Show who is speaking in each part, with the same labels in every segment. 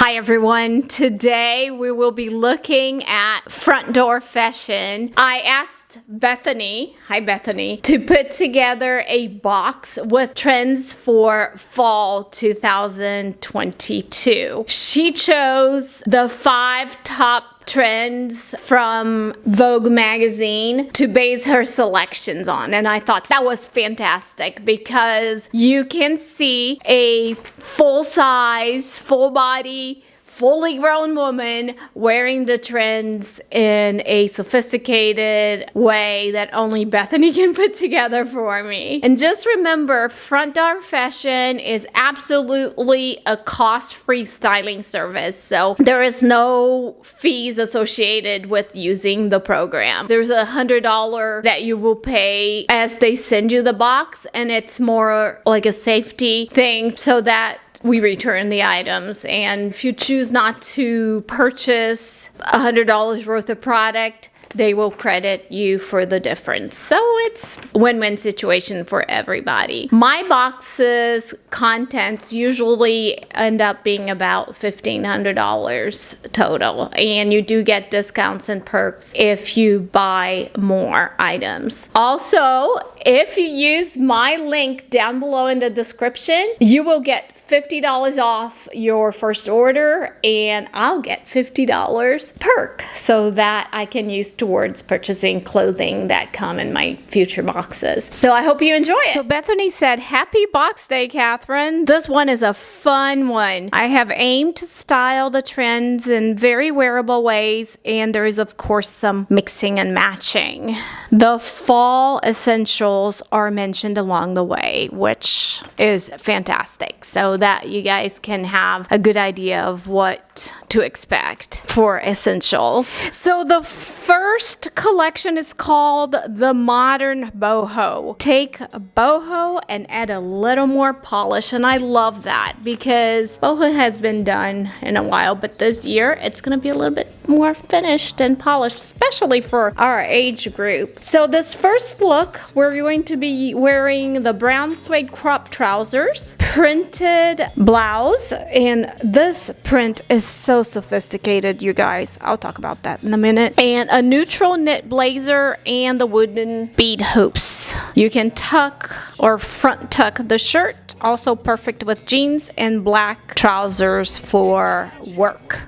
Speaker 1: Hi everyone, today we will be looking at front door fashion. I asked Bethany, hi Bethany, to put together a box with trends for fall 2022. She chose the 5 top trends from Vogue magazine to base her selections on, and I thought that was fantastic because you can see a full-size, full-body, fully grown woman wearing the trends in a sophisticated way that only Bethany can put together for me. And just remember, front door fashion is absolutely a cost-free styling service, so there is no fees associated with using the program. There's $100 that you will pay as they send you the box, and it's more like a safety thing so that we return the items. And if you choose not to purchase $100 worth of product, they will credit you for the difference. So it's a win-win situation for everybody. My box's contents usually end up being about $1,500 total, and you do get discounts and perks if you buy more items. Also, if you use my link down below in the description, you will get $50 off your first order, and I'll get $50 perk so that I can use towards purchasing clothing that come in my future boxes. So I hope you enjoy it. So Bethany said, "Happy Box Day, Catherine." This one is a fun one. I have aimed to style the trends in very wearable ways, and there is of course some mixing and matching. The fall essentials are mentioned along the way, which is fantastic, so that you guys can have a good idea of what to expect for essentials. So the first collection is called the Modern Boho. Take boho and add a little more polish, and I love that because boho has been done in a while, but this year it's going to be a little bit more finished and polished, especially for our age group. So this first look, we're going to be wearing the brown suede crop trousers, printed blouse, and this print is so sophisticated, you guys. I'll talk about that in a minute. And a neutral knit blazer and the wooden bead hoops. You can tuck or front tuck the shirt, also perfect with jeans and black trousers for work.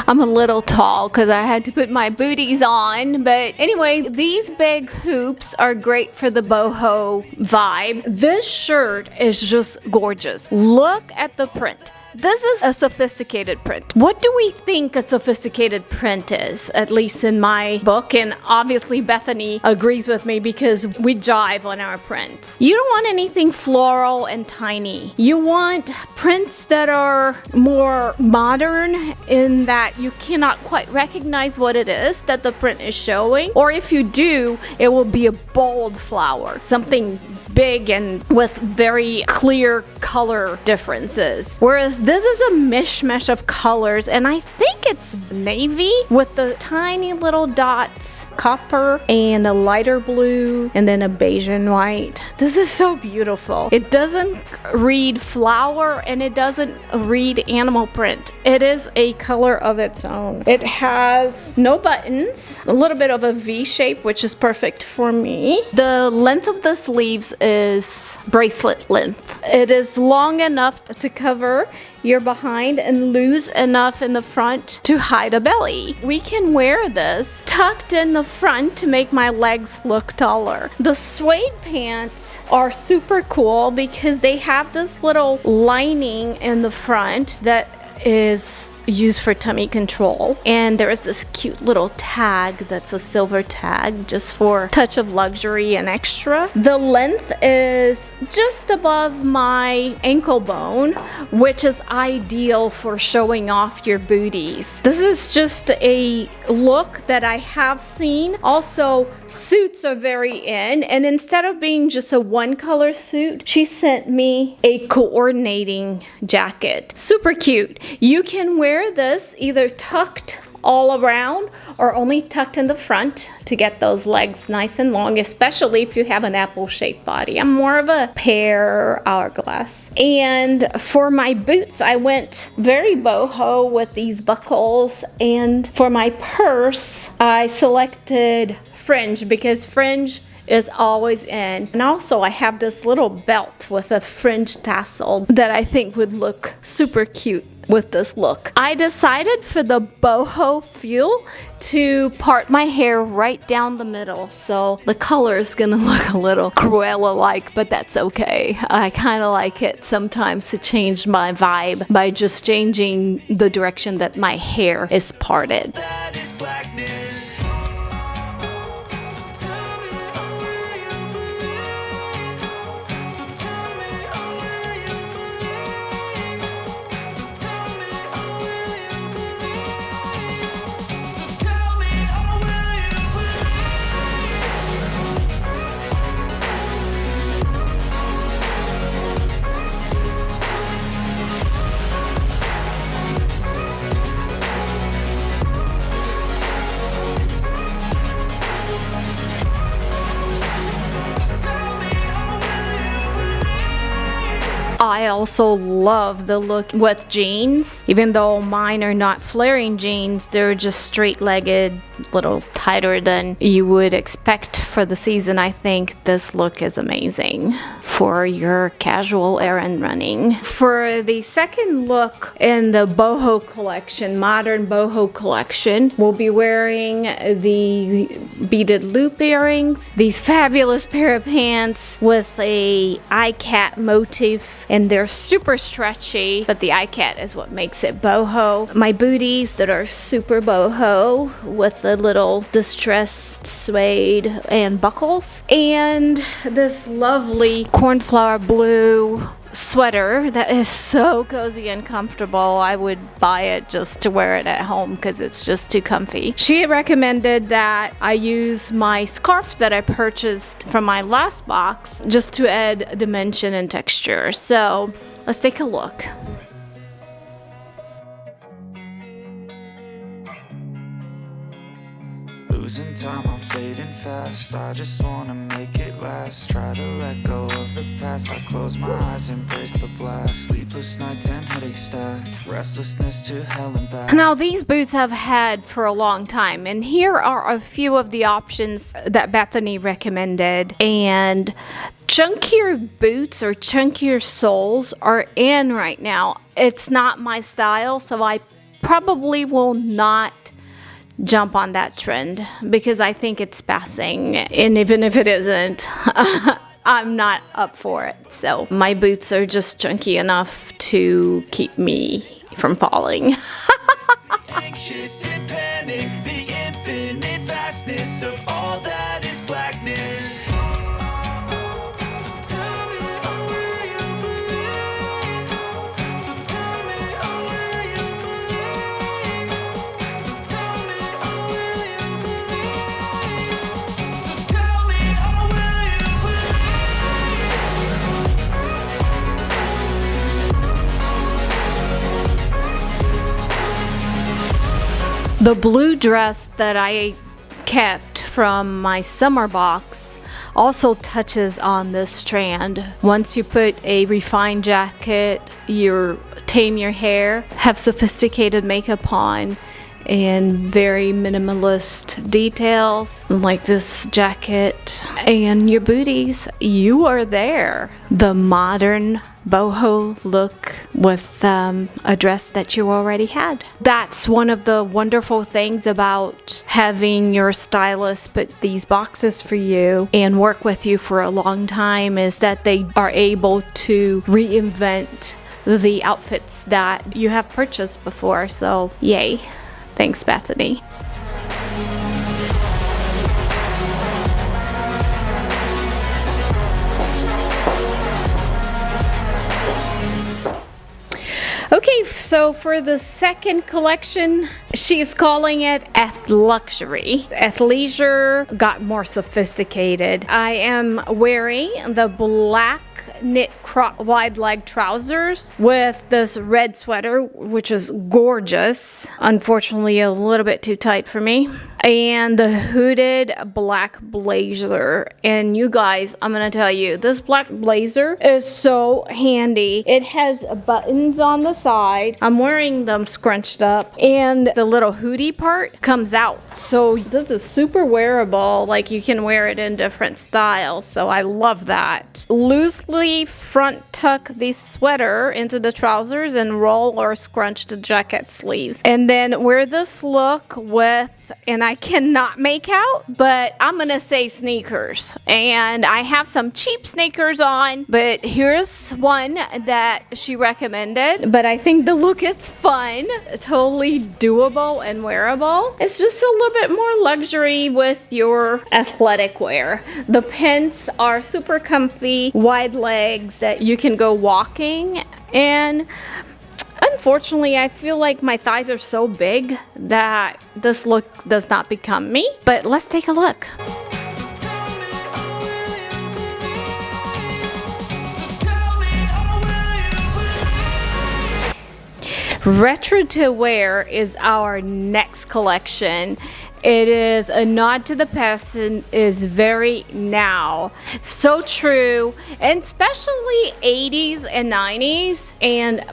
Speaker 1: I'm a little tall because I had to put my booties on, but anyway, these big hoops are great for the boho vibe. This shirt is just gorgeous. Look at the print. This is a sophisticated print. What do we think a sophisticated print is? At least in my book, and obviously Bethany agrees with me because we jive on our prints. You don't want anything floral and tiny. You want prints that are more modern in that you cannot quite recognize what it is that the print is showing, or if you do, it will be a bold flower, something big and with very clear color differences. Whereas this is a mishmash of colors, and I think it's navy with the tiny little dots, copper and a lighter blue and then a beige and white. This is so beautiful. It doesn't read flower and it doesn't read animal print. It is a color of its own. It has no buttons, a little bit of a V shape, which is perfect for me. The length of the sleeves is bracelet length. It is long enough to cover your behind and loose enough in the front to hide a belly. We can wear this tucked in the front to make my legs look taller. The suede pants are super cool because they have this little lining in the front that is used for tummy control, and there is this cute little tag that's a silver tag just for a touch of luxury and extra. The length is just above my ankle bone, which is ideal for showing off your booties. This is just a look that I have seen. Also, suits are very in, and instead of being just a one color suit, she sent me a coordinating jacket. Super cute. You can wear this either tucked all around or only tucked in the front to get those legs nice and long, especially if you have an apple-shaped body. I'm more of a pear hourglass. And for my boots, I went very boho with these buckles, and for my purse, I selected fringe because fringe is always in. And also I have this little belt with a fringe tassel that I think would look super cute with this look. I decided for the boho feel to part my hair right down the middle, so the color is gonna look a little Cruella-like, but that's okay. I kind of like it sometimes to change my vibe by just changing the direction that my hair is parted.
Speaker 2: That is blackness.
Speaker 1: I also love the look with jeans. Even though mine are not flaring jeans, they're just straight-legged, little tighter than you would expect for the season. I think this look is amazing for your casual errand running. For the second look in the boho collection, modern boho collection, we'll be wearing the beaded loop earrings, these fabulous pair of pants with a eye cat motif, and they're super stretchy, but the eye cat is what makes it boho. My booties that are super boho with the little distressed suede and buckles, and this lovely cornflower blue sweater that is so cozy and comfortable. I would buy it just to wear it at home because it's just too comfy. She recommended that I use my scarf that I purchased from my last box just to add dimension and texture. So let's take a look.
Speaker 2: Losing time, I'm fading fast. I just wanna make it last. Try to let go of the past. I close my eyes, embrace the blast. Sleepless nights and headaches stack. Restlessness to hell and back.
Speaker 1: Now these boots I've had for a long time, and here are a few of the options that Bethany recommended. And chunkier boots or chunkier soles are in right now. It's not my style, so I probably will not jump on that trend because I think it's passing, and even if it isn't, I'm not up for it. So my boots are just chunky enough to keep me from falling.
Speaker 2: Anxious and panic, the infinite vastness of all that is blackness.
Speaker 1: The blue dress that I kept from my summer box also touches on this trend. Once you put a refined jacket, you tame your hair, have sophisticated makeup on, and very minimalist details like this jacket and your booties, you are there. The modern boho look with a dress that you already had. That's one of the wonderful things about having your stylist put these boxes for you and work with you for a long time, is that they are able to reinvent the outfits that you have purchased before. So yay. Thanks, Bethany. Okay, Okay, so for the second collection, she's calling it Athluxury. Athleisure got more sophisticated. I am wearing the black knit crop wide leg trousers with this red sweater, which is gorgeous. Unfortunately, a little bit too tight for me. And the hooded black blazer. And you guys, I'm gonna tell you, this black blazer is so handy. It has buttons on the side. I'm wearing them scrunched up, and the little hoodie part comes out. So this is super wearable. Like, you can wear it in different styles. So I love that. Loosely front tuck the sweater into the trousers and roll or scrunch the jacket sleeves. And then wear this look with, and I cannot make out, but I'm gonna say sneakers. And I have some cheap sneakers on, but here's one that she recommended. But I think the look is fun, totally doable and wearable. It's just a little bit more luxury with your athletic wear. The pants are super comfy, wide legs that you can go walking, and unfortunately, I feel like my thighs are so big that this look does not become me. But let's take a look. Retro to wear is our next collection. It is a nod to the past and is very now. So true, and especially 80s and 90s.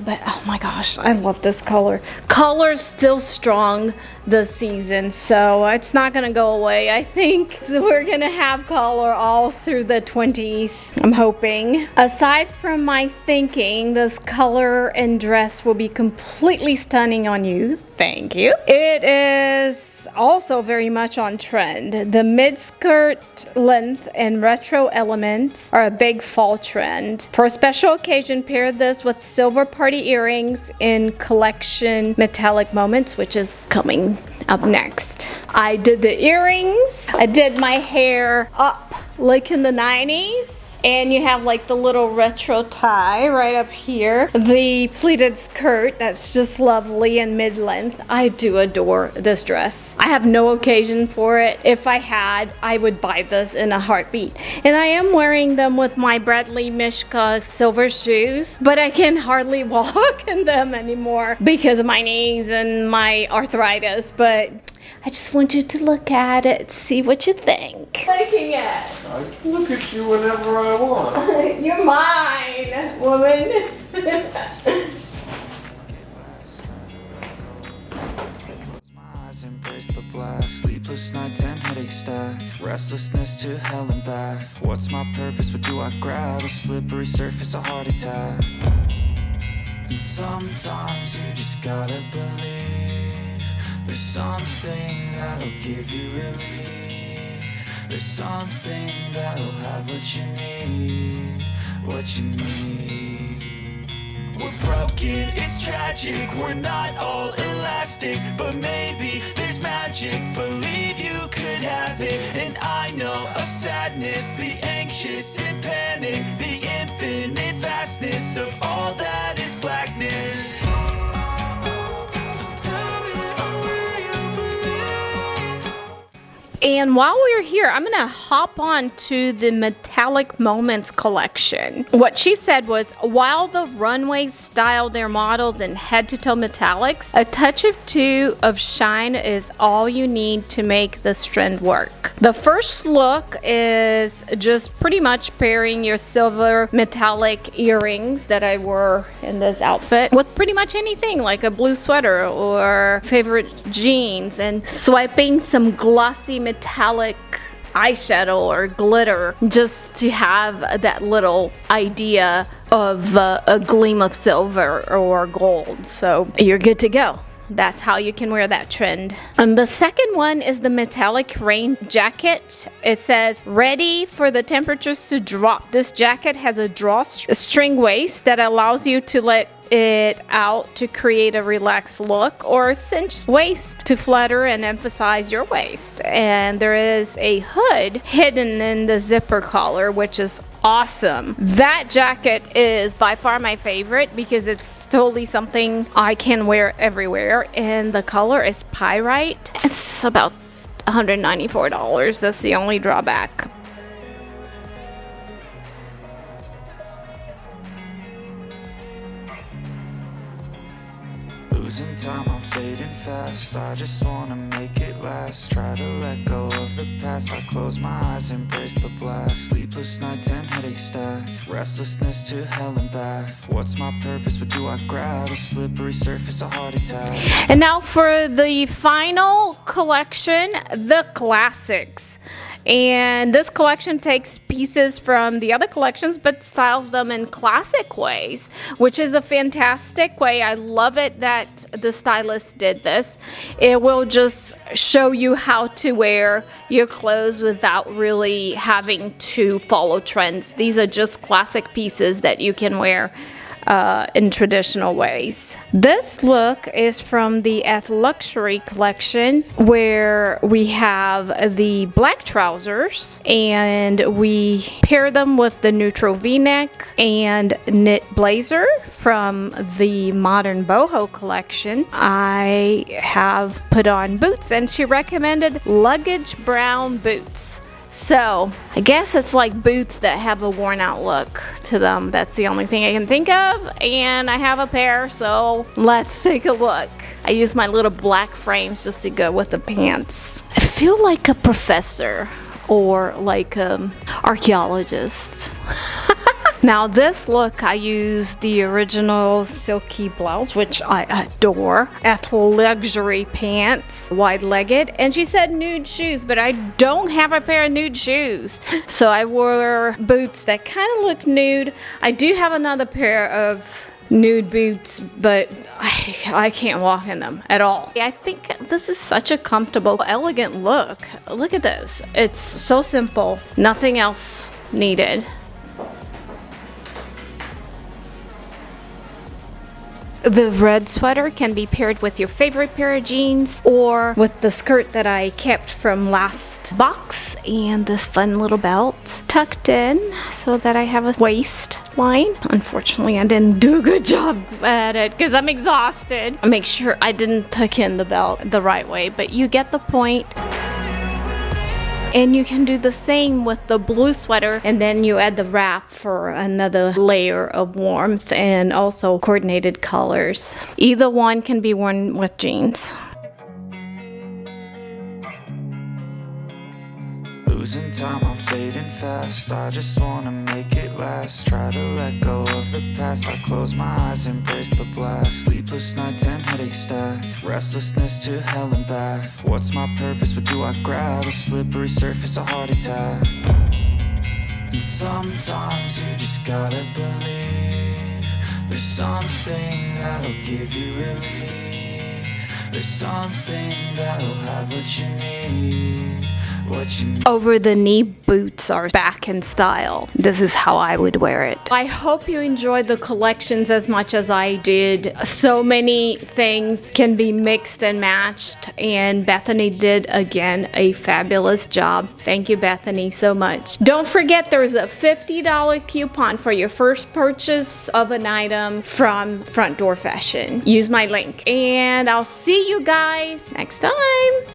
Speaker 1: But oh my gosh, I love this color. Color's still strong this season, so it's not gonna go away. I think so we're gonna have color all through the 20s, I'm hoping. Aside from my thinking, this color and dress will be completely stunning on you. Thank you. It is also very much on trend. The mid-skirt length and retro elements are a big fall trend. For a special occasion, pair this with silver party earrings in collection metallic moments, which is coming up next. I did the earrings. I did my hair up like in the 90s. And you have like the little retro tie right up here. The pleated skirt, that's just lovely and mid-length. I do adore this dress. I have no occasion for it. If I had, I would buy this in a heartbeat. And I am wearing them with my Bradley Mishka silver shoes, but I can hardly walk in them anymore because of my knees and my arthritis. But I just want you to look at it, see what you think. Looking at.
Speaker 3: I can look at you whenever I want.
Speaker 1: You're mine, woman.
Speaker 2: Embrace the blast. Sleepless nights and headaches stack. Restlessness to hell and back. What's my purpose? What do I grab? A slippery surface, a heart attack. And sometimes you just gotta believe there's something that'll give you relief. There's something that'll have what you need. What you need. We're broken, it's tragic. We're not all elastic, but maybe there's magic. Believe you could have it. And I know of sadness, the anxious and panic, the infinite vastness of all that is blackness.
Speaker 1: And while we're here, I'm gonna hop on to the Metallic Moments collection. What she said was, while the runways style their models in head-to-toe metallics, a touch or two of shine is all you need to make this trend work. The first look is just pretty much pairing your silver metallic earrings that I wore in this outfit with pretty much anything, like a blue sweater or favorite jeans, and swiping some glossy metallic eyeshadow or glitter just to have that little idea of a gleam of silver or gold. So you're good to go. That's how you can wear that trend. And the second one is the metallic rain jacket. It says, ready for the temperatures to drop. This jacket has a drawstring waist that allows you to let it out to create a relaxed look or cinch waist to flutter and emphasize your waist. And there is a hood hidden in the zipper collar, which is awesome. That jacket is by far my favorite because it's totally something I can wear everywhere, and the color is pyrite. It's about $194. That's the only drawback.
Speaker 2: Losing time, I'm fading fast. I just wanna make it last. Try to let go of the past. I close my eyes, embrace the blast. Sleepless nights and headache stack. Restlessness to hell and back. What's my purpose? What do I grab? A slippery surface, a heart attack.
Speaker 1: And now for the final collection, the classics. And this collection takes pieces from the other collections but styles them in classic ways, which is a fantastic way. I love it that the stylist did this. It will just show you how to wear your clothes without really having to follow trends. These are just classic pieces that you can wear in traditional ways. This look is from the Athluxury collection, where we have the black trousers and we pair them with the neutral v-neck and knit blazer from the modern boho collection. I have put on boots, and she recommended luggage brown boots. So I guess it's like boots that have a worn out look to them. That's the only thing I can think of, and I have a pair, so let's take a look. I use my little black frames just to go with the pants. I feel like a professor or like an archaeologist. Now this look, I used the original silky blouse, which I adore, Athluxury pants, wide-legged, and she said nude shoes, but I don't have a pair of nude shoes. So I wore boots that kind of look nude. I do have another pair of nude boots, but I can't walk in them at all. I think this is such a comfortable, elegant look. Look at this. It's so simple. Nothing else needed. The red sweater can be paired with your favorite pair of jeans or with the skirt that I kept from last box, and this fun little belt tucked in so that I have a waistline. Unfortunately, I didn't do a good job at it because I'm exhausted. I make sure I didn't tuck in the belt the right way, but you get the point. And you can do the same with the blue sweater, and then you add the wrap for another layer of warmth and also coordinated colors. Either one can be worn with jeans.
Speaker 2: Losing time, I'm fading fast. I just wanna make it last. Try to let go of the past. I close my eyes, embrace the blast. Sleepless nights and headache stack. Restlessness to hell and back. What's my purpose? What do I grab? A slippery surface, a heart attack. And sometimes you just gotta believe there's something that'll give you relief. There's something that'll have what you need.
Speaker 1: Over the knee boots are back in style. This is how I would wear it. I hope you enjoyed the collections as much as I did. So many things can be mixed and matched, and Bethany did again a fabulous job. Thank you, Bethany, so much. Don't forget there's a $50 coupon for your first purchase of an item from Front Door Fashion. Use my link, and I'll see you guys next time.